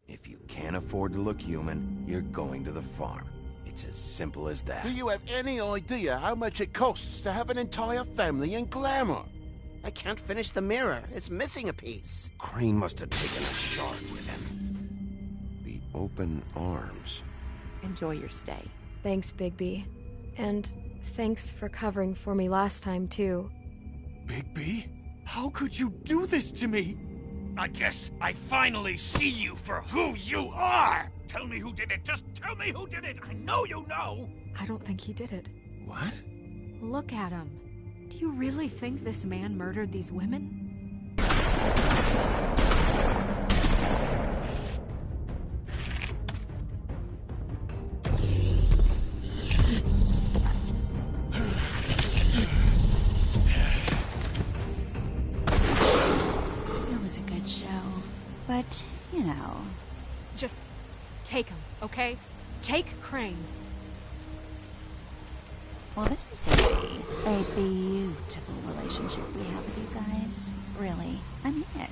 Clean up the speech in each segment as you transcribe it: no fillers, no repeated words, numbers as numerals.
If you can't afford to look human, you're going to the farm. It's as simple as that. Do you have any idea how much it costs to have an entire family in glamour? I can't finish the mirror. It's missing a piece. Crane must have taken a shard with him. The open arms. Enjoy your stay. Thanks, Bigby. And thanks for covering for me last time, too. Bigby? How could you do this to me? I guess I finally see you for who you are! Tell me who did it! Just tell me who did it! I know you know! I don't think he did it. What? Look at him. Do you really think this man murdered these women? It was a good show. But, you know... Just take him, okay? Take Crane. Well, this is gonna be a beautiful relationship we have with you guys. Really, I mean it.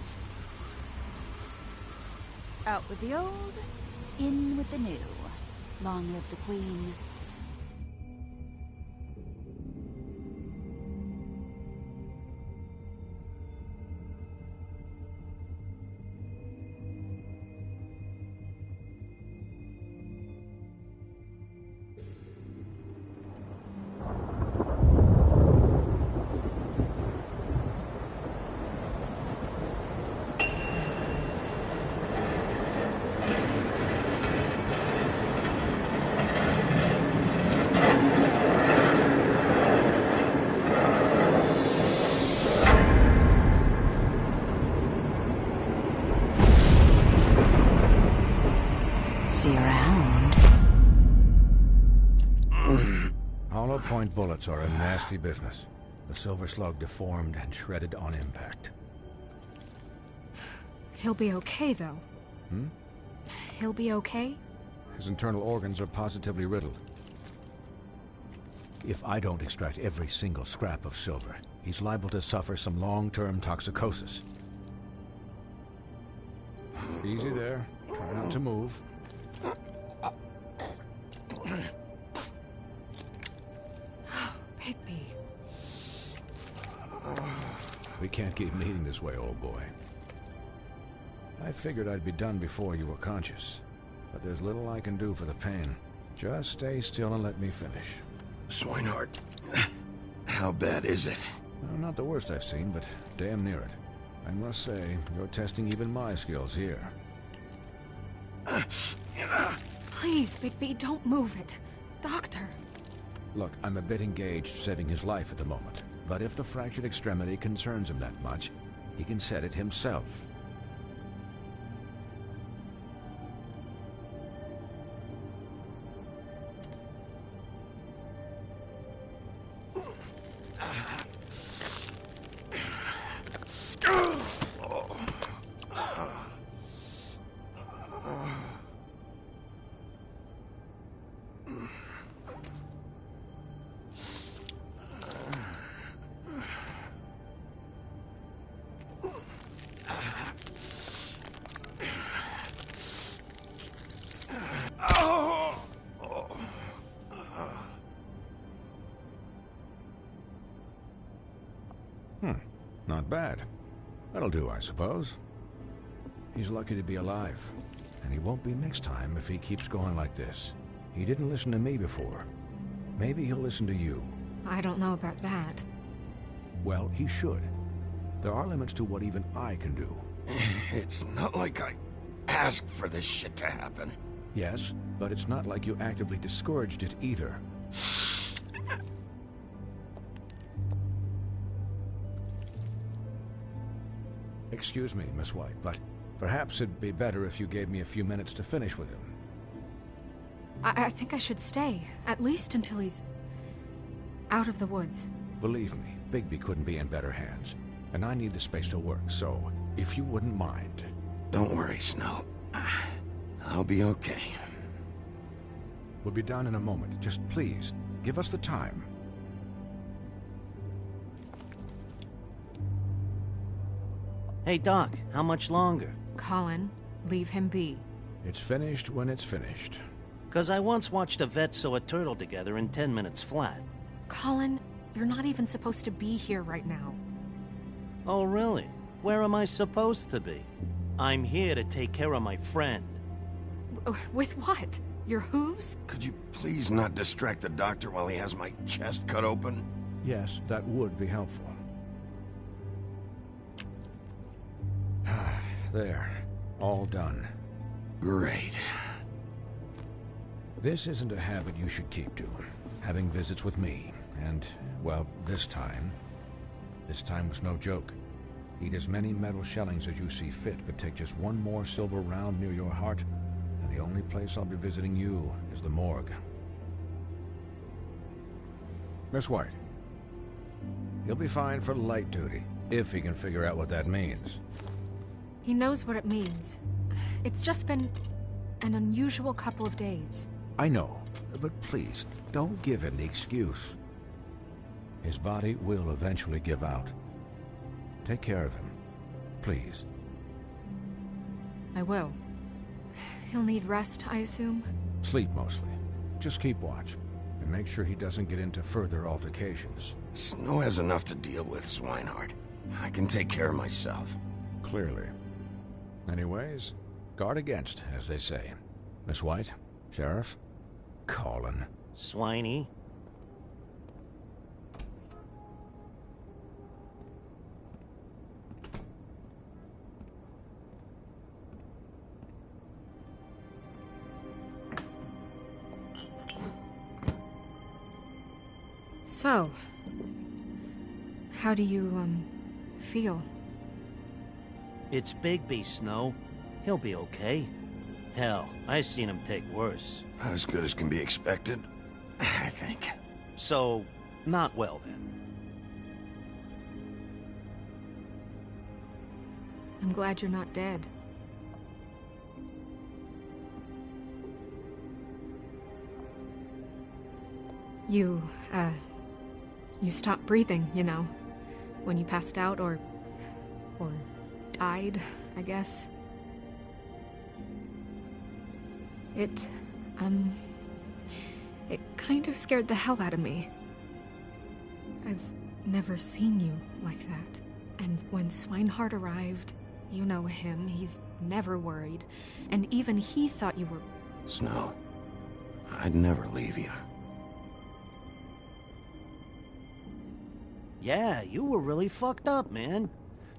Out with the old, in with the new. Long live the Queen. See you around. Hollow point bullets are a nasty business. The silver slug deformed and shredded on impact. He'll be okay, though. He'll be okay? His internal organs are positively riddled. If I don't extract every single scrap of silver, he's liable to suffer some long-term toxicosis. Easy there. Try not to move. Bigby. We can't keep meeting this way, old boy. I figured I'd be done before you were conscious, but there's little I can do for the pain. Just stay still and let me finish. Swinehart, how bad is it? Well, not the worst I've seen, but damn near it. I must say, you're testing even my skills here. Please, Bigby, don't move it. Doctor. Look, I'm a bit engaged saving his life at the moment, but if the fractured extremity concerns him that much, he can set it himself. Not bad. That'll do, I suppose. He's lucky to be alive, and he won't be next time if he keeps going like this. He didn't listen to me before. Maybe he'll listen to you. I don't know about that. Well, he should. There are limits to what even I can do. It's not like I asked for this shit to happen. Yes, but it's not like you actively discouraged it either. Excuse me, Miss White, but perhaps it'd be better if you gave me a few minutes to finish with him. I think I should stay, at least until he's out of the woods. Believe me, Bigby couldn't be in better hands, and I need the space to work, so if you wouldn't mind. Don't worry, Snow. I'll be okay. We'll be down in a moment. Just please, give us the time. Hey, Doc, how much longer? Colin, leave him be. It's finished when it's finished. 'Cause I once watched a vet sew a turtle together in 10 minutes flat. Colin, you're not even supposed to be here right now. Oh, really? Where am I supposed to be? I'm here to take care of my friend. With what? Your hooves? Could you please not distract the doctor while he has my chest cut open? Yes, that would be helpful. There. All done. Great. This isn't a habit you should keep to. Having visits with me. And, well, this time was no joke. Eat as many metal shellings as you see fit, but take just one more silver round near your heart, and the only place I'll be visiting you is the morgue. Miss White. He'll be fine for light duty, if he can figure out what that means. He knows what it means. It's just been an unusual couple of days. I know, but please, don't give him the excuse. His body will eventually give out. Take care of him, please. I will. He'll need rest, I assume? Sleep mostly. Just keep watch, and make sure he doesn't get into further altercations. Snow has enough to deal with, Swinehart. I can take care of myself. Clearly. Anyways, guard against, as they say. Miss White, Sheriff, Colin. Swiney. So, how do you, feel? It's Bigby, Snow. He'll be okay. Hell, I seen him take worse. Not as good as can be expected, I think. So, not well then. I'm glad you're not dead. You stopped breathing, you know, when you passed out or died, I guess. It kind of scared the hell out of me. I've never seen you like that. And when Swinehart arrived, you know him, he's never worried. And even he thought you were... Snow, I'd never leave you. Yeah, you were really fucked up, man.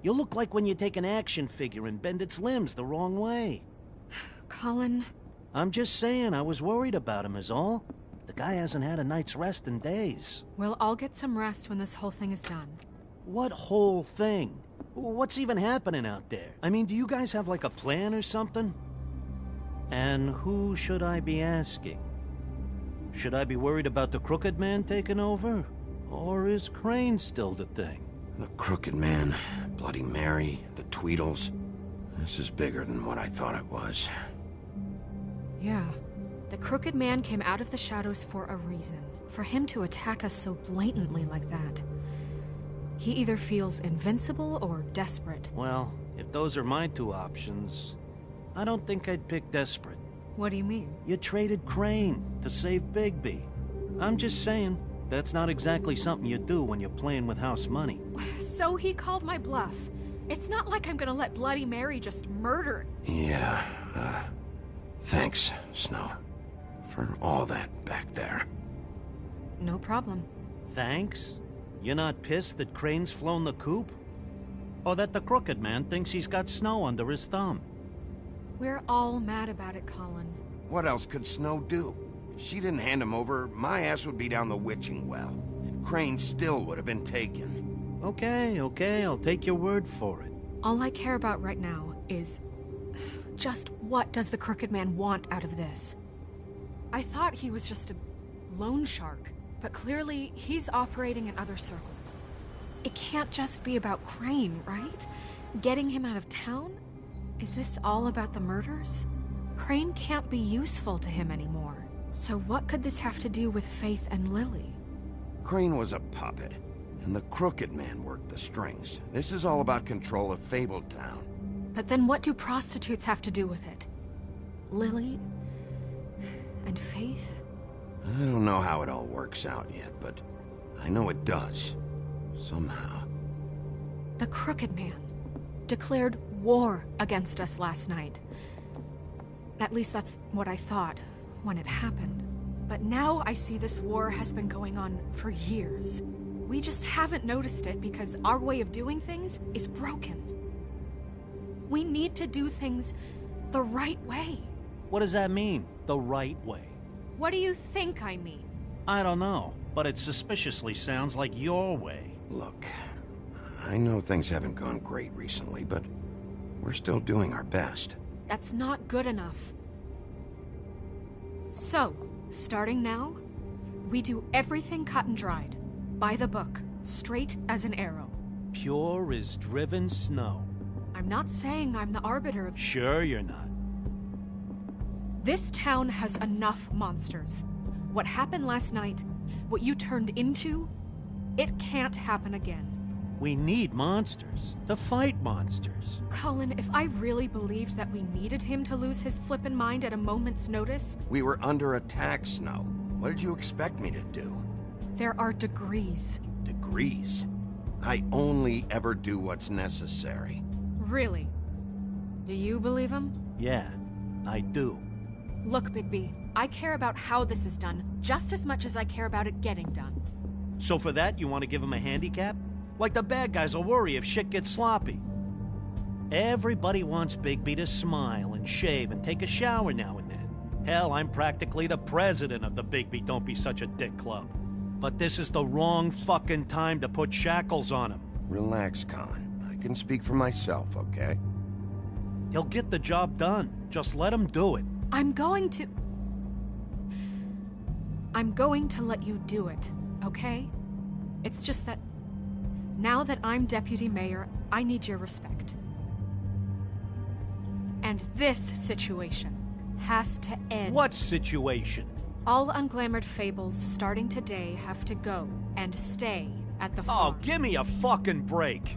You look like when you take an action figure and bend its limbs the wrong way. Colin... I'm just saying, I was worried about him is all. The guy hasn't had a night's rest in days. Well, I'll get some rest when this whole thing is done. What whole thing? What's even happening out there? I mean, do you guys have like a plan or something? And who should I be asking? Should I be worried about the Crooked Man taking over? Or is Crane still the thing? The Crooked Man, Bloody Mary, the Tweedles. This is bigger than what I thought it was. Yeah. The Crooked Man came out of the shadows for a reason. For him to attack us so blatantly like that. He either feels invincible or desperate. Well, if those are my two options, I don't think I'd pick desperate. What do you mean? You traded Crane to save Bigby. I'm just saying, that's not exactly something you do when you're playing with house money. So he called my bluff. It's not like I'm gonna let Bloody Mary just murder... Yeah, thanks, Snow. For all that back there. No problem. Thanks? You're not pissed that Crane's flown the coop? Or that the Crooked Man thinks he's got Snow under his thumb? We're all mad about it, Colin. What else could Snow do? If she didn't hand him over, my ass would be down the witching well. Crane still would have been taken. Okay, I'll take your word for it. All I care about right now is... just what does the Crooked Man want out of this? I thought he was just a loan shark, but clearly he's operating in other circles. It can't just be about Crane, right? Getting him out of town? Is this all about the murders? Crane can't be useful to him anymore. So what could this have to do with Faith and Lily? Crane was a puppet, and the Crooked Man worked the strings. This is all about control of Fabletown. But then what do prostitutes have to do with it? Lily? And Faith? I don't know how it all works out yet, but I know it does. Somehow. The Crooked Man declared war against us last night. At least that's what I thought when it happened. But now I see this war has been going on for years. We just haven't noticed it because our way of doing things is broken. We need to do things the right way. What does that mean, the right way? What do you think I mean? I don't know, but it suspiciously sounds like your way. Look, I know things haven't gone great recently, but we're still doing our best. That's not good enough. So, starting now, we do everything cut and dried. By the book, straight as an arrow. Pure as driven snow. I'm not saying I'm the arbiter of... Sure you're not. This town has enough monsters. What happened last night, what you turned into, it can't happen again. We need monsters. To fight monsters. Colin, if I really believed that we needed him to lose his flippin' mind at a moment's notice... We were under attack, Snow. What did you expect me to do? There are degrees. Degrees? I only ever do what's necessary. Really? Do you believe him? Yeah, I do. Look, Bigby, I care about how this is done just as much as I care about it getting done. So for that, you want to give him a handicap? Like the bad guys will worry if shit gets sloppy. Everybody wants Bigby to smile and shave and take a shower now and then. Hell, I'm practically the president of the Bigby Don't Be Such a Dick Club. But this is the wrong fucking time to put shackles on him. Relax, Colin. I can speak for myself, okay? He'll get the job done. Just let him do it. I'm going to let you do it, okay? It's just that now that I'm deputy mayor, I need your respect. And this situation has to end. What situation? All unglamored fables starting today have to go and stay at the farm. Oh, give me a fucking break.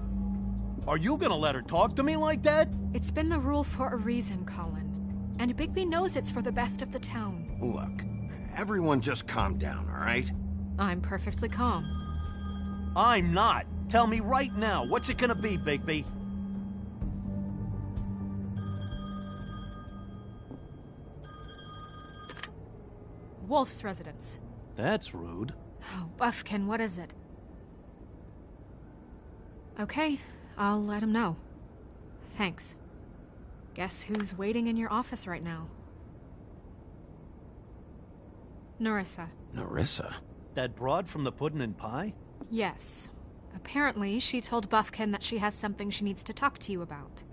Are you gonna let her talk to me like that? It's been the rule for a reason, Colin. And Bigby knows it's for the best of the town. Look, everyone just calm down, all right? I'm perfectly calm. I'm not. Tell me right now, what's it gonna be, Bigby? Wolf's residence. That's rude. Oh, Buffkin, what is it? Okay, I'll let him know. Thanks. Guess who's waiting in your office right now? Nerissa. Nerissa? That broad from the Puddin' and Pie? Yes. Apparently, she told Buffkin that she has something she needs to talk to you about.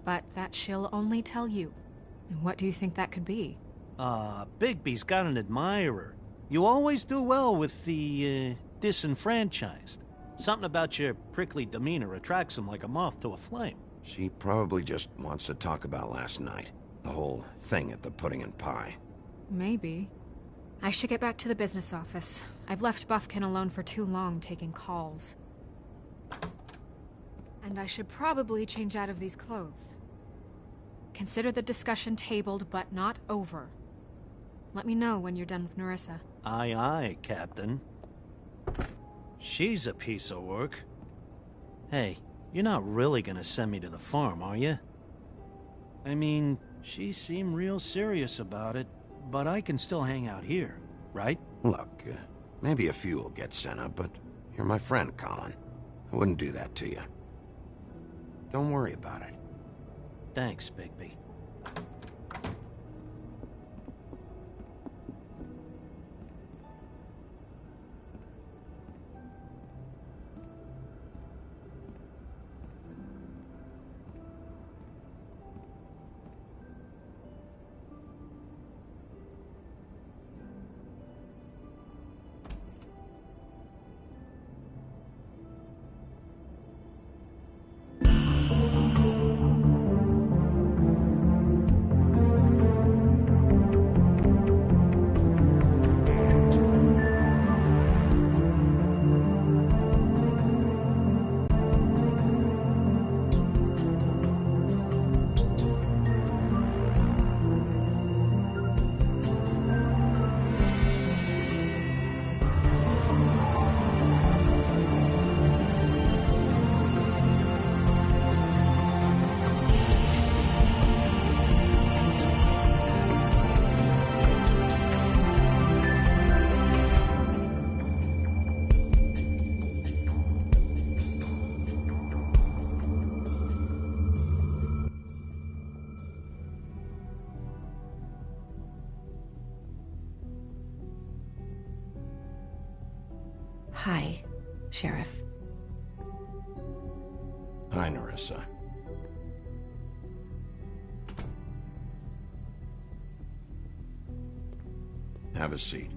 But that she'll only tell you. And what do you think that could be? Bigby's got an admirer. You always do well with the, disenfranchised. Something about your prickly demeanor attracts him like a moth to a flame. She probably just wants to talk about last night. The whole thing at the Pudding and Pie. Maybe. I should get back to the business office. I've left Buffkin alone for too long taking calls. And I should probably change out of these clothes. Consider the discussion tabled, but not over. Let me know when you're done with Nerissa. Aye, aye, Captain. She's a piece of work. Hey, you're not really gonna send me to the farm, are you? I mean, she seemed real serious about it, but I can still hang out here, right? Look, maybe a few will get sent up, but you're my friend, Colin. I wouldn't do that to you. Don't worry about it. Thanks, Bigby. Hi, Sheriff. Hi, Nerissa. Have a seat.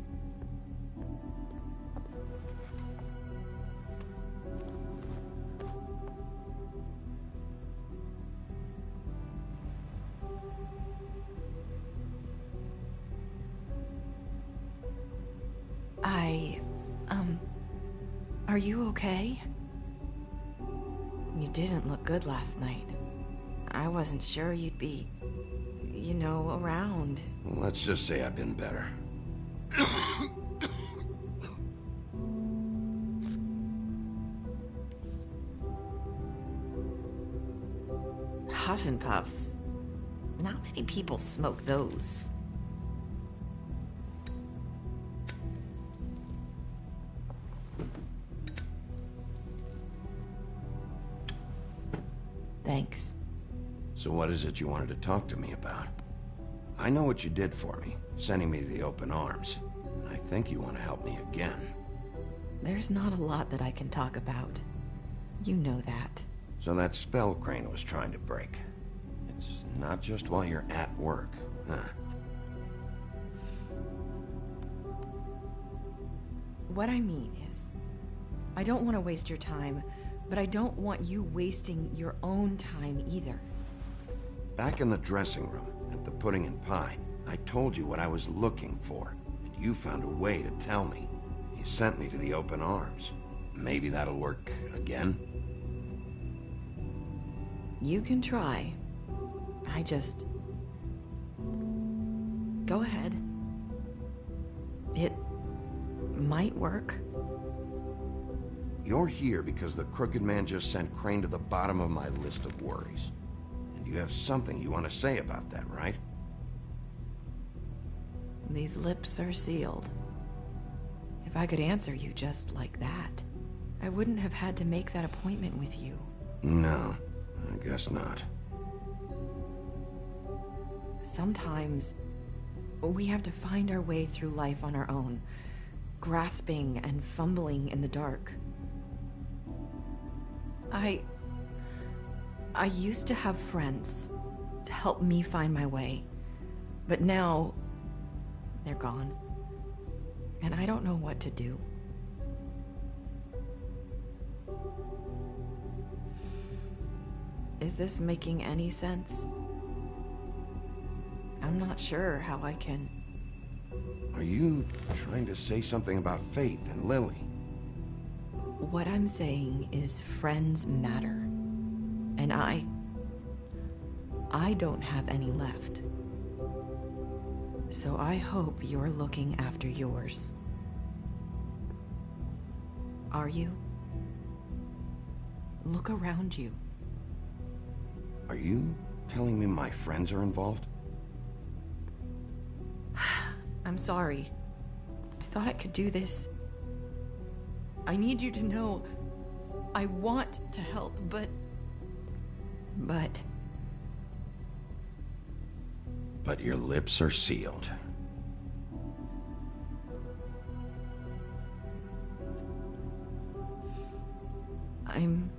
Are you okay? You didn't look good last night. I wasn't sure you'd be, you know, around. Let's just say I've been better. Huff and puffs. Not many people smoke those. Thanks. So what is it you wanted to talk to me about? I know what you did for me, sending me to the open arms. I think you want to help me again. There's not a lot that I can talk about. You know that. So that spell Crane was trying to break. It's not just while you're at work, huh? What I mean is, I don't want to waste your time, but I don't want you wasting your own time either. Back in the dressing room, at the pudding and pie, I told you what I was looking for, and you found a way to tell me. You sent me to the open arms. Maybe that'll work again? You can try. I just... Go ahead. It might work. You're here because the Crooked Man just sent Crane to the bottom of my list of worries. And you have something you want to say about that, right? These lips are sealed. If I could answer you just like that, I wouldn't have had to make that appointment with you. No, I guess not. Sometimes, we have to find our way through life on our own, grasping and fumbling in the dark. I used to have friends to help me find my way, but now they're gone, and I don't know what to do. Is this making any sense? I'm not sure how I can... Are you trying to say something about Faith and Lily? What I'm saying is friends matter. And I don't have any left. So I hope you're looking after yours. Are you? Look around you. Are you telling me my friends are involved? I'm sorry. I thought I could do this. I need you to know I want to help, but... But your lips are sealed. I'm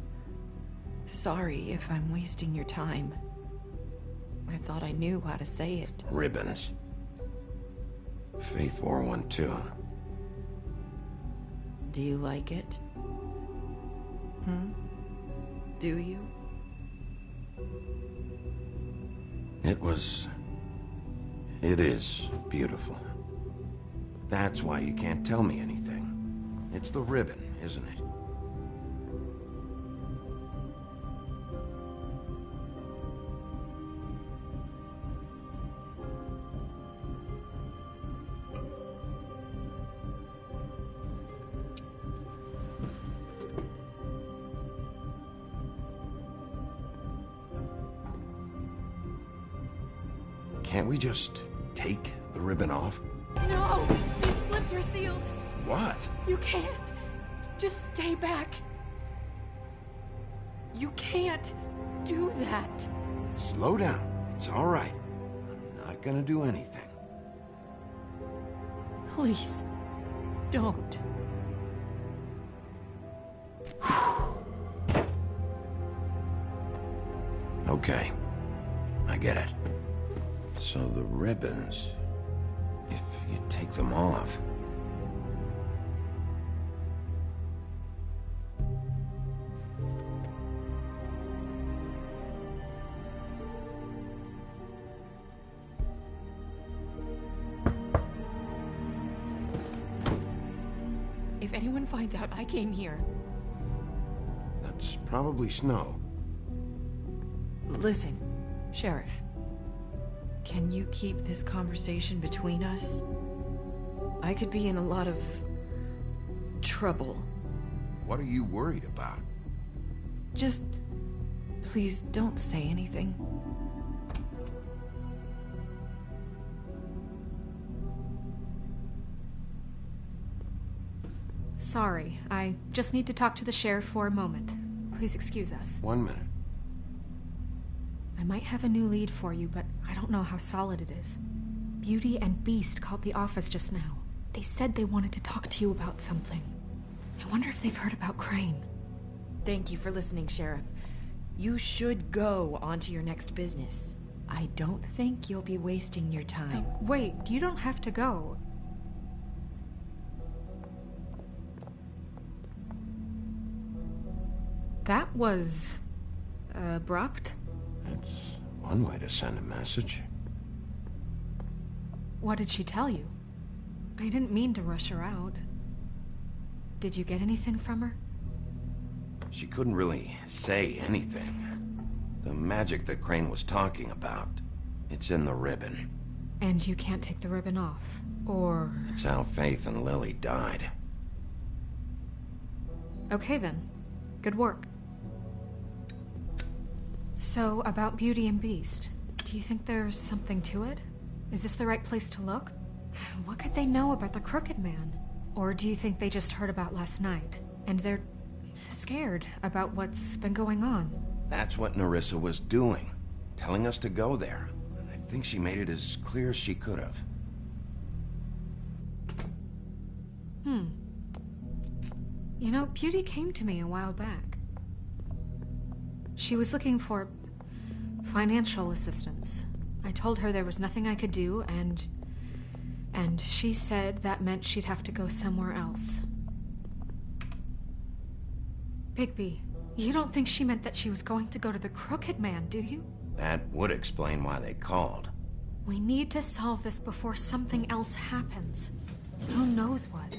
sorry if I'm wasting your time. I thought I knew how to say it. Ribbons. Faith wore one too. Do you like it? Do you? It is beautiful. That's why you can't tell me anything. It's the ribbon, isn't it? Can't we just take the ribbon off? No! These lips are sealed! What? You can't! Just stay back! You can't do that! Slow down. It's all right. I'm not gonna do anything. Please, don't. Okay. I get it. So the ribbons... if you take them off... If anyone finds out I came here... That's probably Snow. Listen, Sheriff. Can you keep this conversation between us? I could be in a lot of... trouble. What are you worried about? Just... please don't say anything. Sorry, I just need to talk to the sheriff for a moment. Please excuse us. 1 minute. I might have a new lead for you, but I don't know how solid it is. Beauty and Beast called the office just now. They said they wanted to talk to you about something. I wonder if they've heard about Crane. Thank you for listening, Sheriff. You should go on to your next business. I don't think you'll be wasting your time. Wait, you don't have to go. That was... abrupt? That's one way to send a message. What did she tell you? I didn't mean to rush her out. Did you get anything from her? She couldn't really say anything. The magic that Crane was talking about, it's in the ribbon. And you can't take the ribbon off, or... It's how Faith and Lily died. Okay then. Good work. So, about Beauty and Beast, do you think there's something to it? Is this the right place to look? What could they know about the Crooked Man? Or do you think they just heard about last night, and they're scared about what's been going on? That's what Nerissa was doing, telling us to go there. I think she made it as clear as she could have. You know, Beauty came to me a while back. She was looking for financial assistance. I told her there was nothing I could do, and she said that meant she'd have to go somewhere else. Bigby, you don't think she meant that she was going to go to the Crooked Man, do you? That would explain why they called. We need to solve this before something else happens. Who knows what?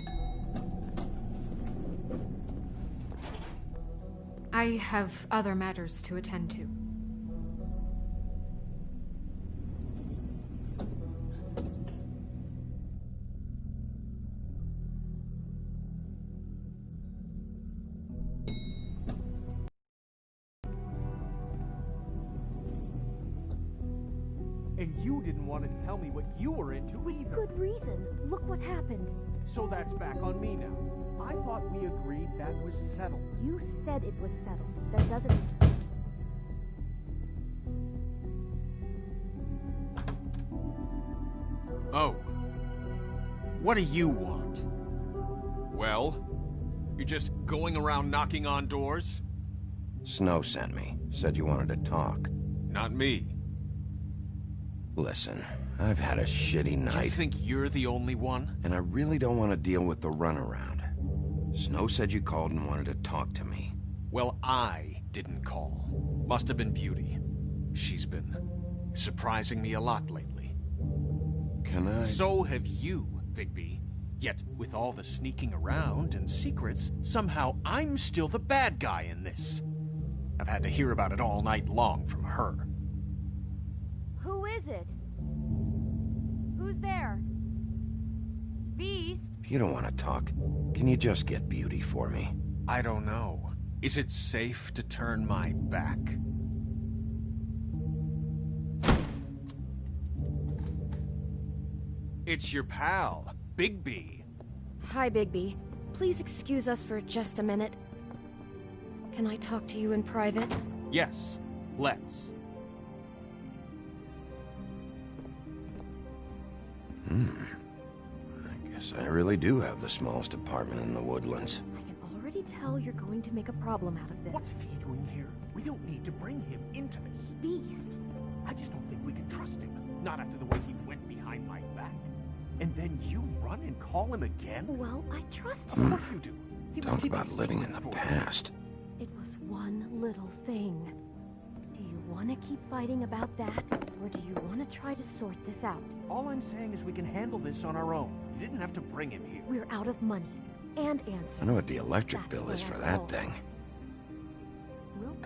I have other matters to attend to. And you didn't want to tell me what you were into either. Good reason. Look what happened. So that's back on me now. I thought we agreed that was settled. You said it was settled. That doesn't... Oh. What do you want? Well? You're just going around knocking on doors? Snow sent me. Said you wanted to talk. Not me. Listen, I've had a shitty night. Do you think you're the only one? And I really don't want to deal with the runaround. Snow said you called and wanted to talk to me. Well, I didn't call. Must have been Beauty. She's been surprising me a lot lately. Can I... So have you, Bigby. Yet, with all the sneaking around and secrets, somehow I'm still the bad guy in this. I've had to hear about it all night long from her. Who is it? Who's there? Beast? If you don't want to talk, can you just get Beauty for me? I don't know. Is it safe to turn my back? It's your pal, Bigby. Hi, Bigby. Please excuse us for just a minute. Can I talk to you in private? Yes, let's. I guess I really do have the smallest apartment in the Woodlands. I can already already tell you're going to make a problem out of this. What's he doing here? We don't need to bring him into this. Beast. I just don't think we can trust him. Not after the way he went behind my back. And then you run and call him again? Well, I trust Of him. course you do. He was Talk keeping about living in the secrets for us. past. It was one little thing. Do you want to keep fighting about that, or do you want to try to sort this out? All I'm saying is we can handle this on our own. You didn't have to bring him here. We're out of money and answers. I know what the electric That's bill is why for I that called. thing. Well,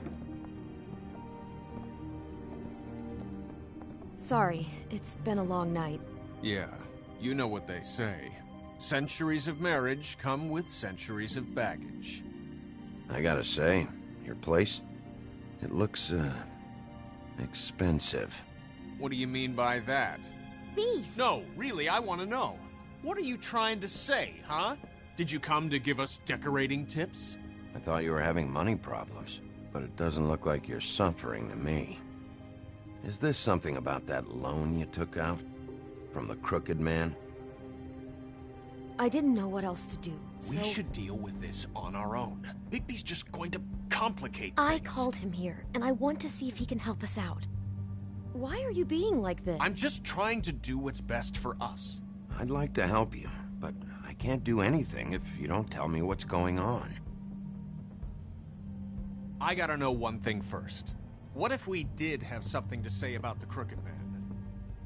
sorry, it's been a long night. Yeah, you know what they say. Centuries of marriage come with centuries of baggage. I gotta say, your place, it looks, expensive. What do you mean by that? Beast! No, really, I want to know. What are you trying to say, huh? Did you come to give us decorating tips? I thought you were having money problems, but it doesn't look like you're suffering to me. Is this something about that loan you took out? From the crooked man? I didn't know what else to do, We so should deal with this on our own. Bigby's just going to complicate I things. called him here, and I want to see if he can help us out. Why are you being like this? I'm just trying to do what's best for us. I'd like to help you, but I can't do anything if you don't tell me what's going on. I gotta know one thing first. What if we did have something to say about the Crooked Man?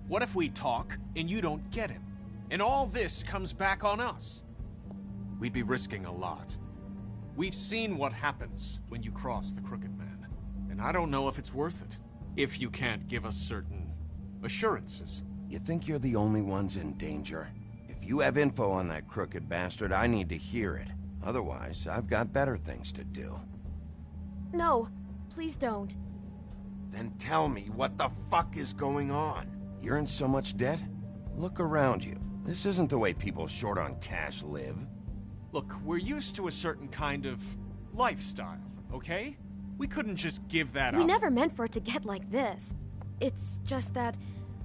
What if we talk and you don't get him? And all this comes back on us? We'd be risking a lot. We've seen what happens when you cross the Crooked Man, and I don't know if it's worth it. If you can't give us certain assurances. You think you're the only ones in danger? If you have info on that crooked bastard, I need to hear it. Otherwise, I've got better things to do. No, please don't. Then tell me what the fuck is going on? You're in so much debt? Look around you. This isn't the way people short on cash live. Look, we're used to a certain kind of lifestyle, okay? We couldn't just give that We up. never meant for it to get like this. It's just that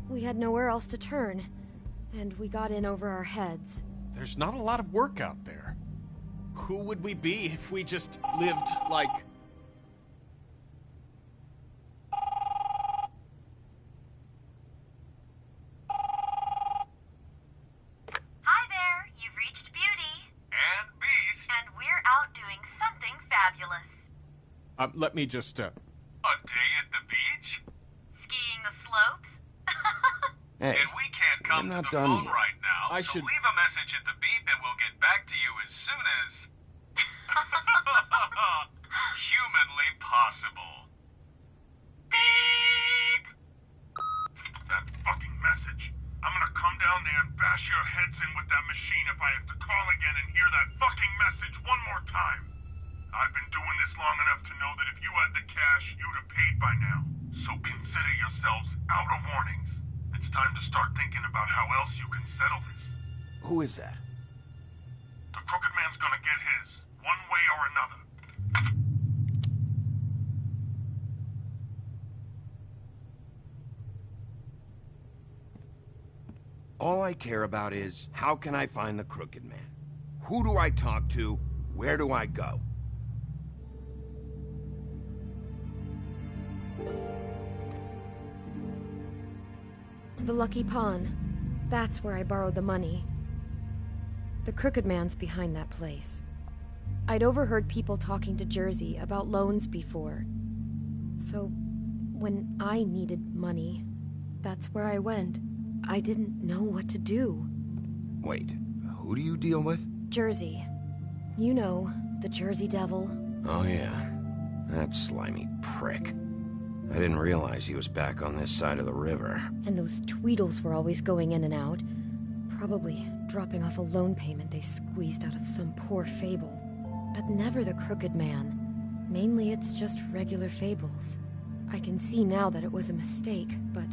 we had nowhere else to turn, and we got in over our heads. There's not a lot of work out there. Who would we be if we just lived like... Hi there, you've reached Beauty. And Beast. And we're out doing something fabulous. Let me just, A day at the beach? Skiing the slopes? Hey, And we can't come I'm to not the done phone yet. right now, I so should- leave a message at the beep and we'll get back to you as soon as... humanly possible. Beep! That fucking message. I'm gonna come down there and bash your heads in with that machine if I have to call again and hear that fucking message one more time. I've been doing this long enough to know that if you had the cash, you'd have paid by now. So consider yourselves out of warnings. It's time to start thinking about how else you can settle this. who is that? The Crooked Man's gonna get his, one way or another. All I care about is, how can I find the crooked man? Who do I talk to? Where do I go? The Lucky Pawn. That's where I borrowed the money. The Crooked Man's behind that place. I'd overheard people talking to Jersey about loans before. So, when I needed money, that's where I went. I didn't know what to do. Wait, who do you deal with? Jersey. You know, the Jersey Devil. Oh yeah, that slimy prick. I didn't realize he was back on this side of the river. And those Tweedles were always going in and out. Probably dropping off a loan payment they squeezed out of some poor fable. But never the Crooked Man. Mainly it's just regular fables. I can see now that it was a mistake, but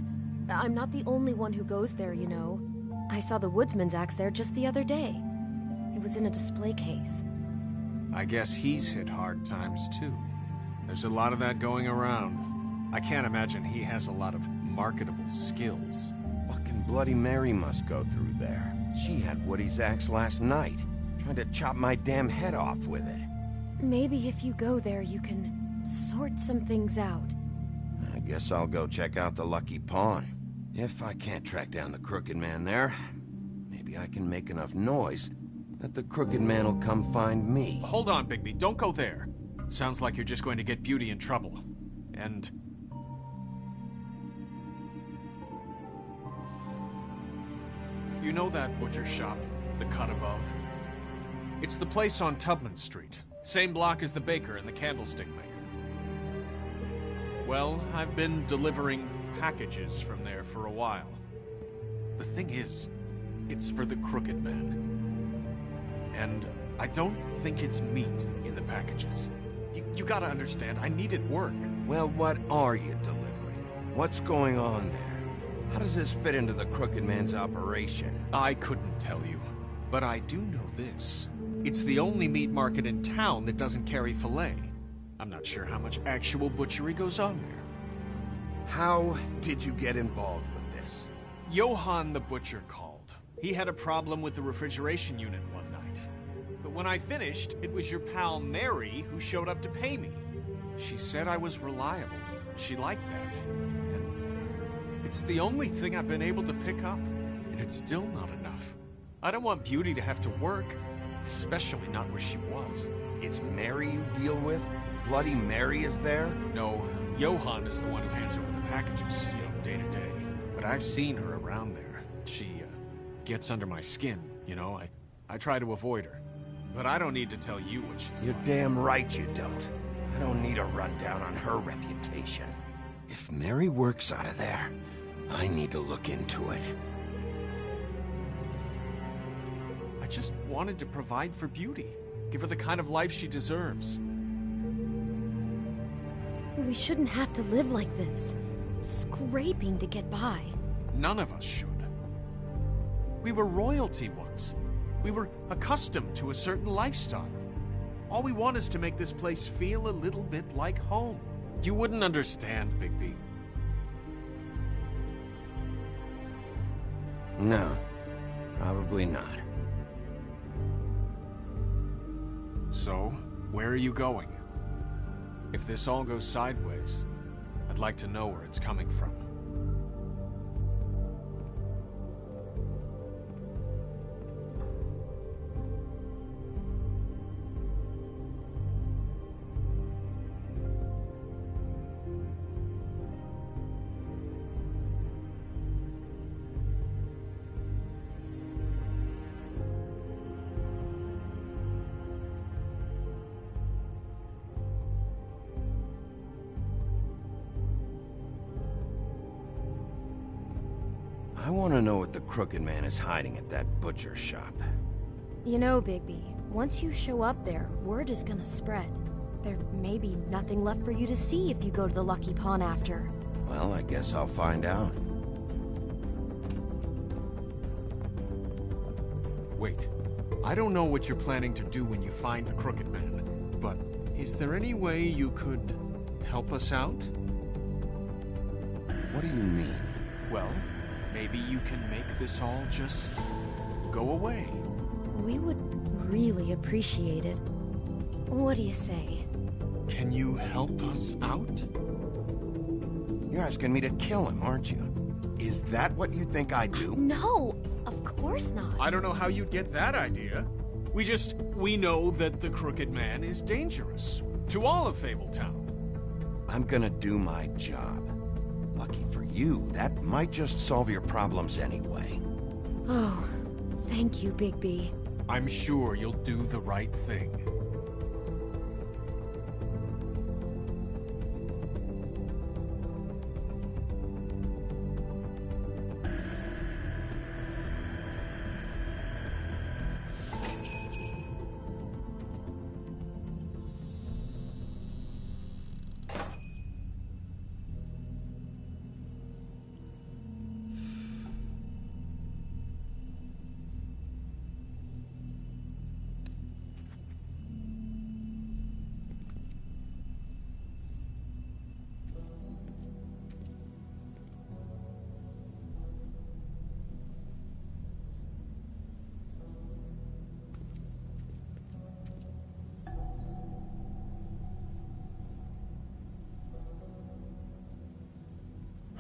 I'm not the only one who goes there, you know. I saw the woodsman's axe there just the other day. It was in a display case. I guess he's hit hard times too. There's a lot of that going around. I can't imagine he has a lot of marketable skills. Fucking Bloody Mary must go through there. She had Woody's axe last night. Tried to chop my damn head off with it. Maybe if you go there, you can sort some things out. I guess I'll go check out the Lucky Pawn. If I can't track down the Crooked Man there, maybe I can make enough noise that the Crooked Man will come find me. Hold on, Bigby. Don't go there. Sounds like you're just going to get Beauty in trouble. And... you know that butcher shop, the cut above? It's the place on Tubman Street. Same block as the baker and the candlestick maker. Well, I've been delivering packages from there for a while. The thing is, it's for the Crooked Man. And I don't think it's meat in the packages. You gotta understand, I needed work. Well, what are you delivering? What's going on there? How does this fit into the Crooked Man's operation? I couldn't tell you, but I do know this. It's the only meat market in town that doesn't carry filet. I'm not sure how much actual butchery goes on there. How did you get involved with this? Johann the butcher called. He had a problem with the refrigeration unit one night. But when I finished, it was your pal Mary who showed up to pay me. She said I was reliable. She liked that. And it's the only thing I've been able to pick up. And it's still not enough. I don't want Beauty to have to work, especially not where she was. It's Mary you deal with? Bloody Mary is there? No, Johann is the one who hands over the packages, day to day. But I've seen her around there. She, gets under my skin, I try to avoid her. But I don't need to tell you what she's You're like. damn right you don't. I don't need a rundown on her reputation. If Mary works out of there, I need to look into it. I just wanted to provide for Beauty. Give her the kind of life she deserves. We shouldn't have to live like this, scraping to get by. None of us should. We were royalty once. We were accustomed to a certain lifestyle. All we want is to make this place feel a little bit like home. You wouldn't understand, Bigby. No, probably not. So, where are you going? If this all goes sideways, I'd like to know where it's coming from. I want to know what the Crooked Man is hiding at that butcher shop. You know, Bigby, once you show up there, word is gonna spread. There may be nothing left for you to see if you go to the Lucky Pawn after. Well, I guess I'll find out. Wait, I don't know what you're planning to do when you find the Crooked Man, but is there any way you could help us out? What do you mean? Well, maybe you can make this all just go away. We would really appreciate it. What do you say? Can you help us out? You're asking me to kill him, aren't you? Is that what you think I do? No, of course not. I don't know how you'd get that idea. We know that the Crooked Man is dangerous. To all of Fabletown. I'm gonna do my job. Lucky for you, that might just solve your problems anyway. Oh, thank you, Bigby. I'm sure you'll do the right thing.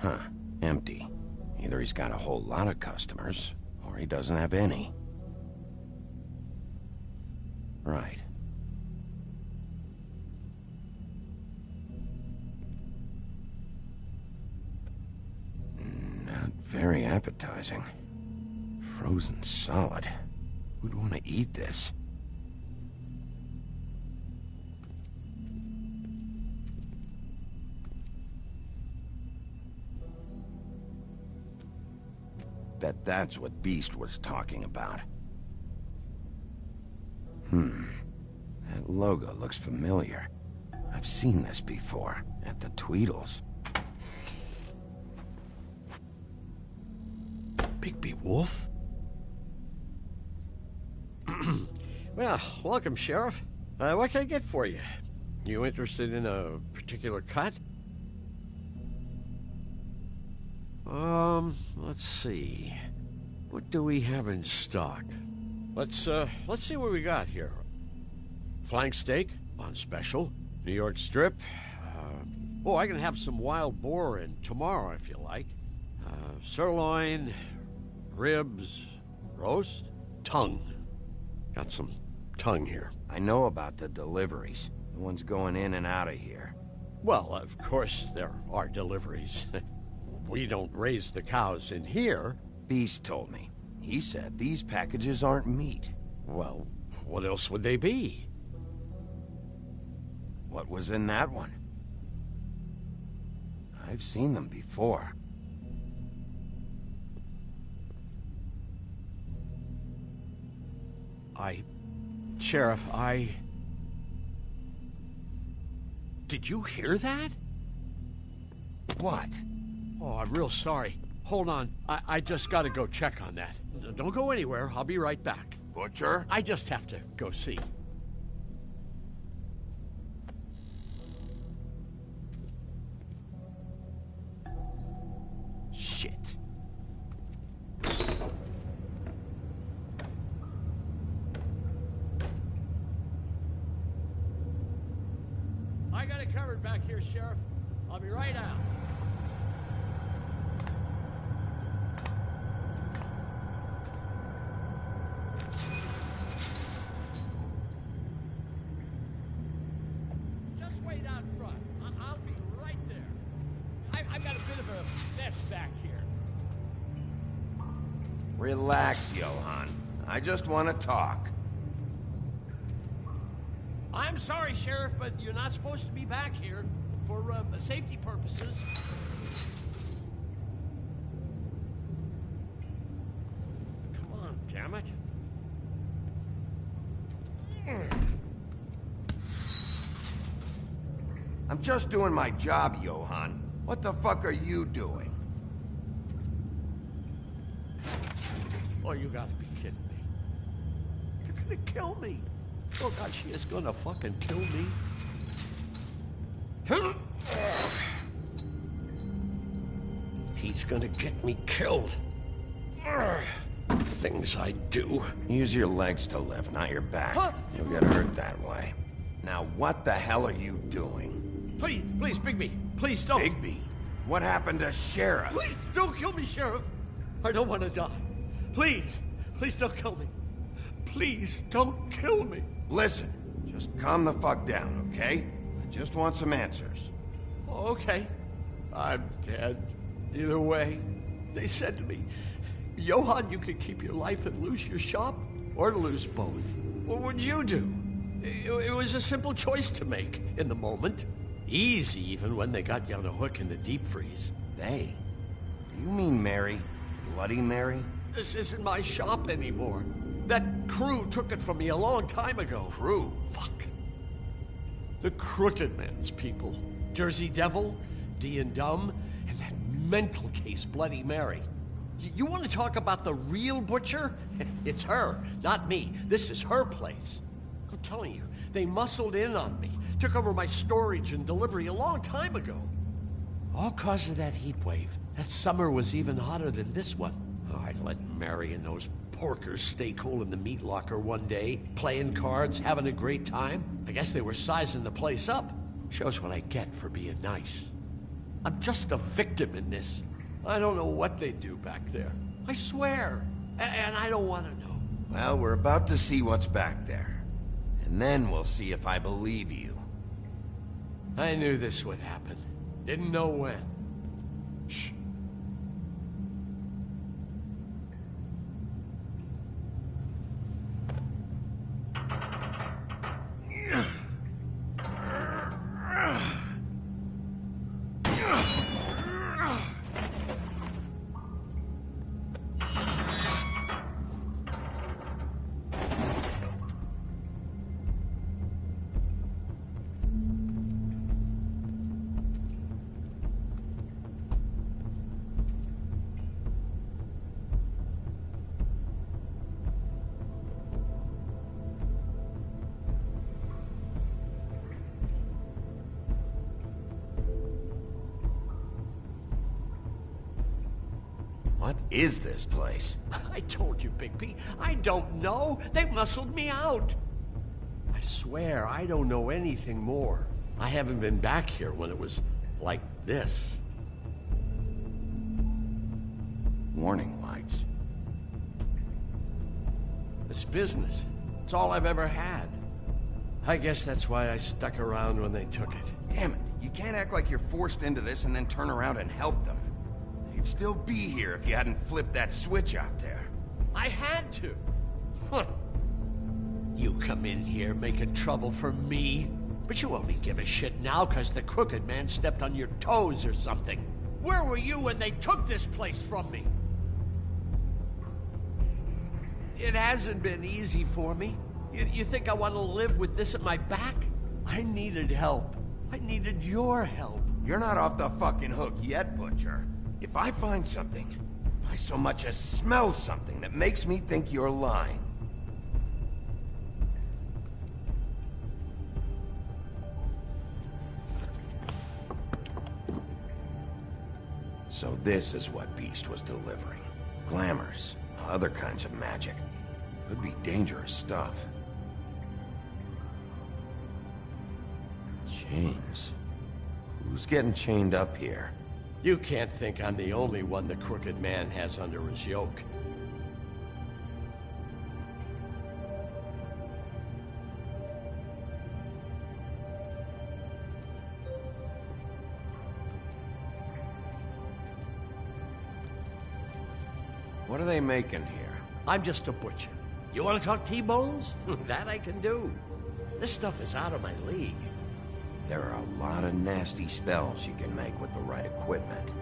Huh. Empty. Either he's got a whole lot of customers, or he doesn't have any. Right. Not very appetizing. Frozen solid. Who'd want to eat this? Bet that's what Beast was talking about. That logo looks familiar. I've seen this before, at the Tweedles. Bigby Wolf? Well, welcome, Sheriff. What can I get for you? You interested in a particular cut? Let's see. What do we have in stock? Let's see what we got here. Flank steak on special. New York strip. I can have some wild boar in tomorrow if you like. Sirloin, ribs, roast, tongue. Got some tongue here. I know about the deliveries. The ones going in and out of here. Well, of course there are deliveries. We don't raise the cows in here. Beast told me. He said these packages aren't meat. Well, what else would they be? What was in that one? I've seen them before. Sheriff, Did you hear that? What? Oh, I'm real sorry. Hold on. I just gotta go check on that. Don't go anywhere. I'll be right back. Butcher? I just have to go see. Shit. I got it covered back here, Sheriff. I'll be right out. Just wait out front. I'll be right there. I've got a bit of a mess back here. Relax, Johann. I just want to talk. I'm sorry, Sheriff, but you're not supposed to be back here for safety purposes. Come on, damn it. I'm just doing my job, Johann. What the fuck are you doing? Oh, you gotta be kidding me. They're gonna kill me. Oh, God, she is gonna fucking kill me. He's gonna get me killed. Things I do. Use your legs to lift, not your back. Huh? You'll get hurt that way. Now, what the hell are you doing? Please, Bigby. Please don't. Bigby? What happened to Sheriff? Please don't kill me, Sheriff. I don't want to die. Please don't kill me. Please don't kill me. Listen, just calm the fuck down, okay? I just want some answers. Okay. I'm dead. Either way, they said to me, Johann, you could keep your life and lose your shop, or lose both. What would you do? It was a simple choice to make in the moment. Easy, even when they got you on a hook in the deep freeze. They? Do you mean Mary? Bloody Mary? This isn't my shop anymore. That crew took it from me a long time ago. Crew? Fuck. The Crooked Man's people. Jersey Devil, D and Dumb, and that mental case, Bloody Mary. You want to talk about the real butcher? It's her, not me. This is her place. I'm telling you, they muscled in on me, took over my storage and delivery a long time ago. All cause of that heat wave. That summer was even hotter than this one. Oh, I let Mary and those porkers stay cool in the meat locker one day, playing cards, having a great time. I guess they were sizing the place up. Shows what I get for being nice. I'm just a victim in this. I don't know what they do back there. I swear. And I don't want to know. Well, we're about to see what's back there. And then we'll see if I believe you. I knew this would happen. Didn't know when. Shh. What is this place? I told you, Bigby. I don't know. They muscled me out. I swear, I don't know anything more. I haven't been back here when it was like this. Warning lights. It's business. It's all I've ever had. I guess that's why I stuck around when they took it. Damn it. You can't act like you're forced into this and then turn around and help them. You'd still be here if you hadn't flipped that switch out there. I had to. Huh. You come in here making trouble for me, but you only give a shit now because the crooked man stepped on your toes or something. Where were you when they took this place from me? It hasn't been easy for me. You think I want to live with this at my back? I needed help. I needed your help. You're not off the fucking hook yet, Butcher. If I find something, if I so much as smell something that makes me think you're lying... So this is what Beast was delivering. Glamours, other kinds of magic. Could be dangerous stuff. Chains. Who's getting chained up here? You can't think I'm the only one the crooked man has under his yoke. What are they making here? I'm just a butcher. You want to talk T-bones? That I can do. This stuff is out of my league. There are a lot of nasty spells you can make with the right equipment.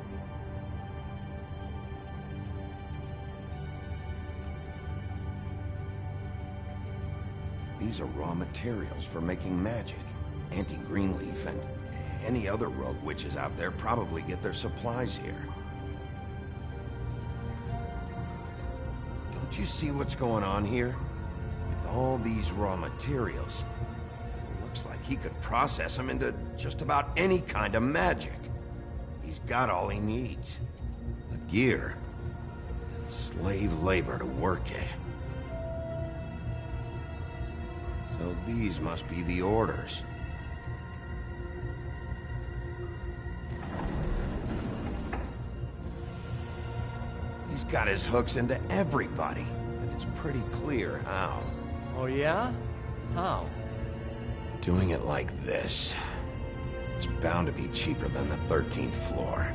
These are raw materials for making magic. Auntie Greenleaf and any other rogue witches out there probably get their supplies here. Don't you see what's going on here? With all these raw materials, it looks like he could process them into just about any kind of magic. He's got all he needs. The gear, and slave labor to work it. So these must be the orders. He's got his hooks into everybody, and it's pretty clear how. Oh yeah? How? Doing it like this. It's bound to be cheaper than the 13th floor.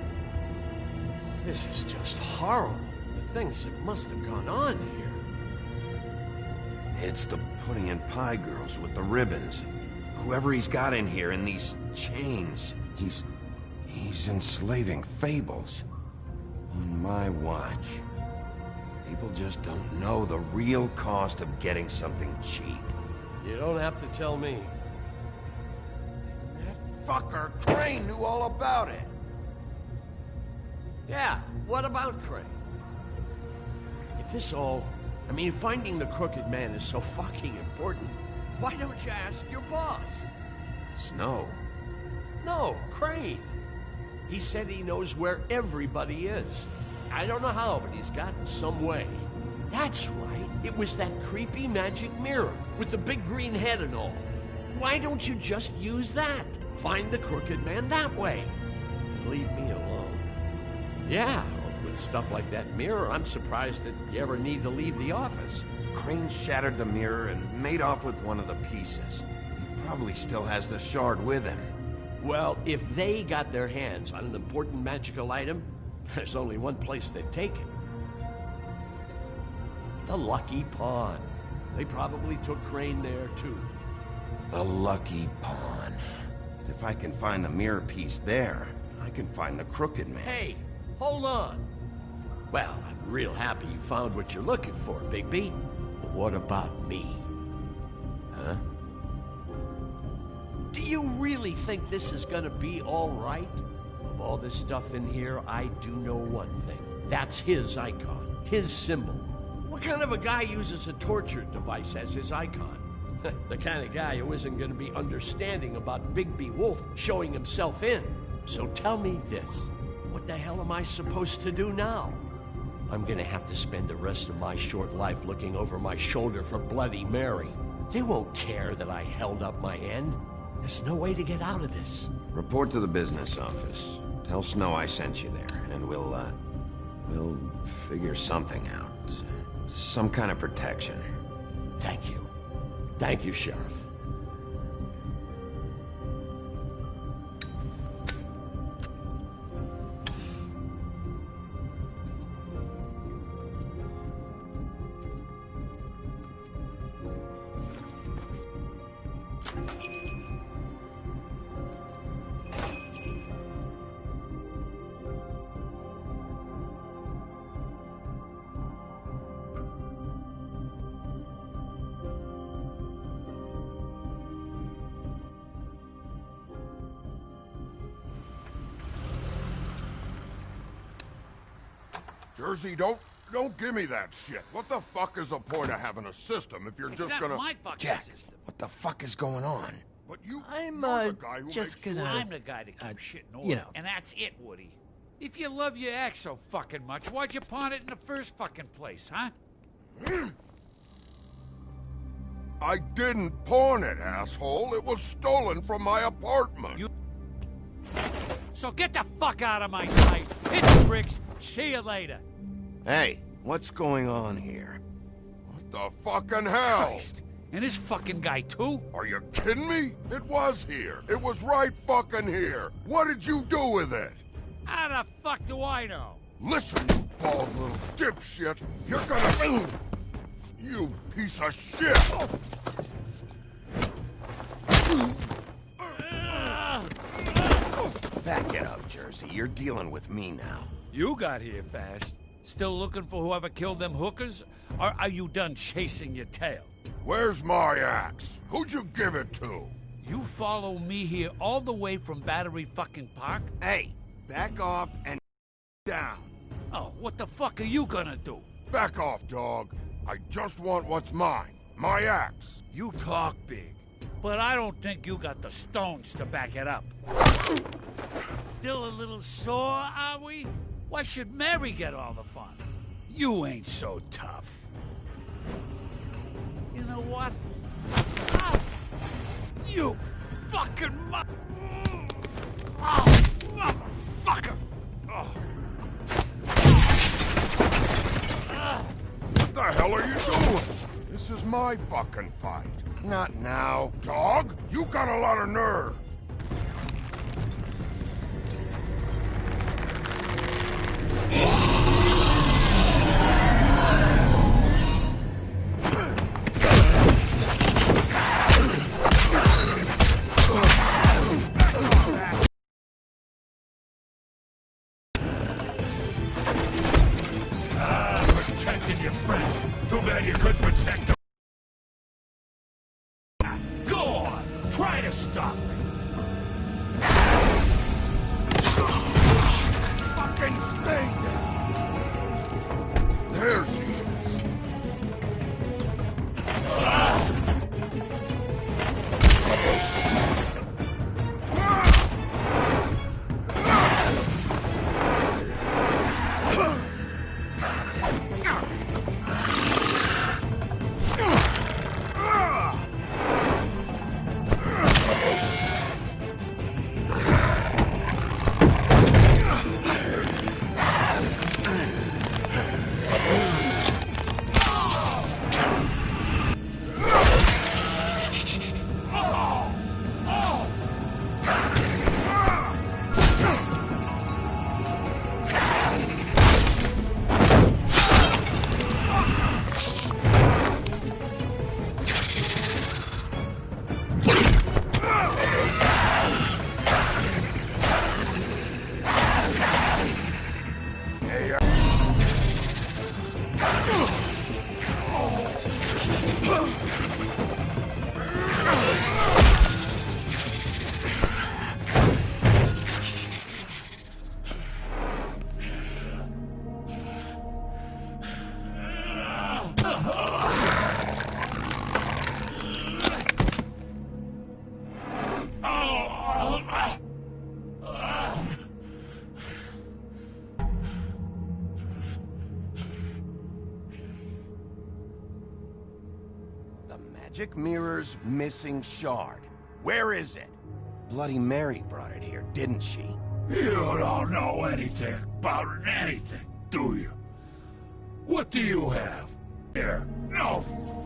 This is just horrible. The things that must have gone on here. It's the pudding and pie girls with the ribbons. Whoever he's got in here in these chains, he's enslaving fables. On my watch. People just don't know the real cost of getting something cheap. You don't have to tell me. That fucker Crane knew all about it. Yeah, what about Crane? If this all... I mean, finding the crooked man is so fucking important, why don't you ask your boss? Snow? No, Crane. He said he knows where everybody is. I don't know how, but he's got some way. That's right. It was that creepy magic mirror with the big green head and all. Why don't you just use that? Find the crooked man that way. leave me alone. Yeah, with stuff like that mirror, I'm surprised that you ever need to leave the office. Crane shattered the mirror and made off with one of the pieces. He probably still has the shard with him. Well, if they got their hands on an important magical item, there's only one place they'd take it. The Lucky Pawn. They probably took Crane there, too. The Lucky Pawn. If I can find the mirror piece there, I can find the Crooked Man. Hey, hold on. Well, I'm real happy you found what you're looking for, Bigby. But what about me? Huh? Do you really think this is gonna be all right? Of all this stuff in here, I do know one thing. That's his icon, his symbol. What kind of a guy uses a torture device as his icon? The kind of guy who isn't gonna be understanding about Bigby Wolf showing himself in. So tell me this. What the hell am I supposed to do now? I'm gonna have to spend the rest of my short life looking over my shoulder for Bloody Mary. They won't care that I held up my end. There's no way to get out of this. Report to the business office. Tell Snow I sent you there, and we'll figure something out. Some kind of protection. Thank you. Thank you, Sheriff. Jersey, don't give me that shit. What the fuck is the point of having a system if you're just gonna... my fucking Jack, system. what the fuck is going on? But you're the guy who just makes gonna... sure- I'm the guy to keep shit in order, you know. and that's it, Woody. If you love your ex so fucking much, why'd you pawn it in the first fucking place, huh? I didn't pawn it, asshole. It was stolen from my apartment. So get the fuck out of my sight. Hit the bricks. See you later. Hey, what's going on here? What the fucking hell? Christ. And this fucking guy, too? Are you kidding me? It was here. It was right fucking here. What did you do with it? How the fuck do I know? Listen, you bald little dipshit. You're gonna... You piece of shit! Back it up, Jersey. You're dealing with me now. You got here fast. Still looking for whoever killed them hookers? Or are you done chasing your tail? Where's my axe? Who'd you give it to? You follow me here all the way from Battery fucking Park? Hey, back off and down. Oh, what the fuck are you gonna do? Back off, dog. I just want what's mine. My axe. You talk big, but I don't think you got the stones to back it up. Still a little sore, are we? Why should Mary get all the fun? You ain't so tough. You know what? Ah, you fucking motherfucker! Oh. What the hell are you doing? This is my fucking fight. Not now. Dog, you got a lot of nerve. Protecting your friend. Too bad you couldn't protect them. Go on. Try to stop me. Fucking stay there. There she is. Magic mirror's missing shard. Where is it? Bloody Mary brought it here, didn't she? You don't know anything about anything, do you? What do you have? Here, no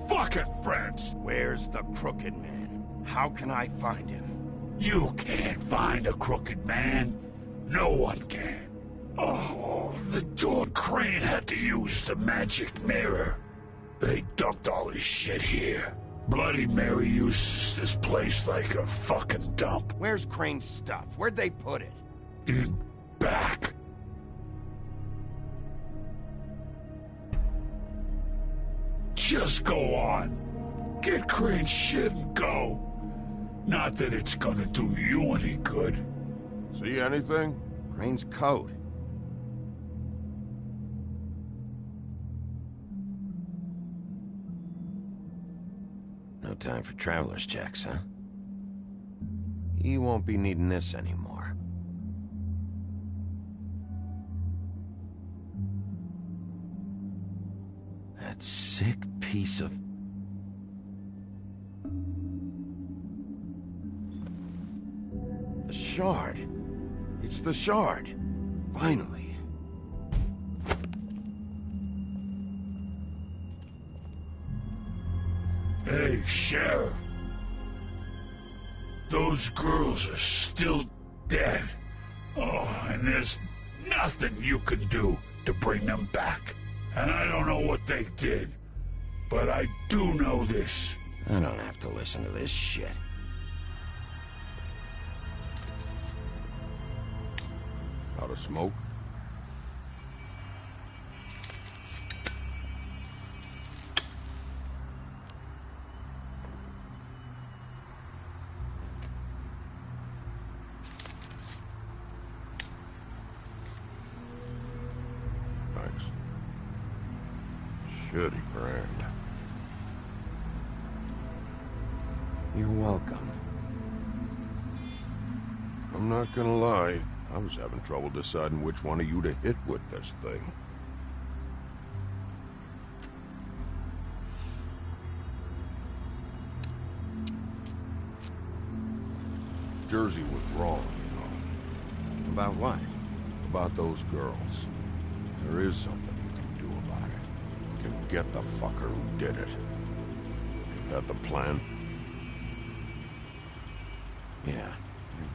fucking friends. Where's the Crooked Man? How can I find him? You can't find a crooked man. No one can. Oh, the Lord Crane had to use the magic mirror. They dumped all his shit here. Bloody Mary uses this place like a fucking dump. Where's Crane's stuff? Where'd they put it? In back. Just go on. Get Crane's shit and go. Not that it's gonna do you any good. See anything? Crane's coat. No time for traveler's checks, huh? He won't be needing this anymore. That sick piece of... The shard. It's the shard. Finally. Hey, Sheriff. Those girls are still dead. Oh, and there's nothing you can do to bring them back. And I don't know what they did, but I do know this. I don't have to listen to this shit. Out of smoke? Thanks. Shitty brand. You're welcome. I'm not gonna lie. I was having trouble deciding which one of you to hit with this thing. Jersey was wrong, you know. About what? About those girls. There is something you can do about it. You can get the fucker who did it. Ain't that the plan? Yeah,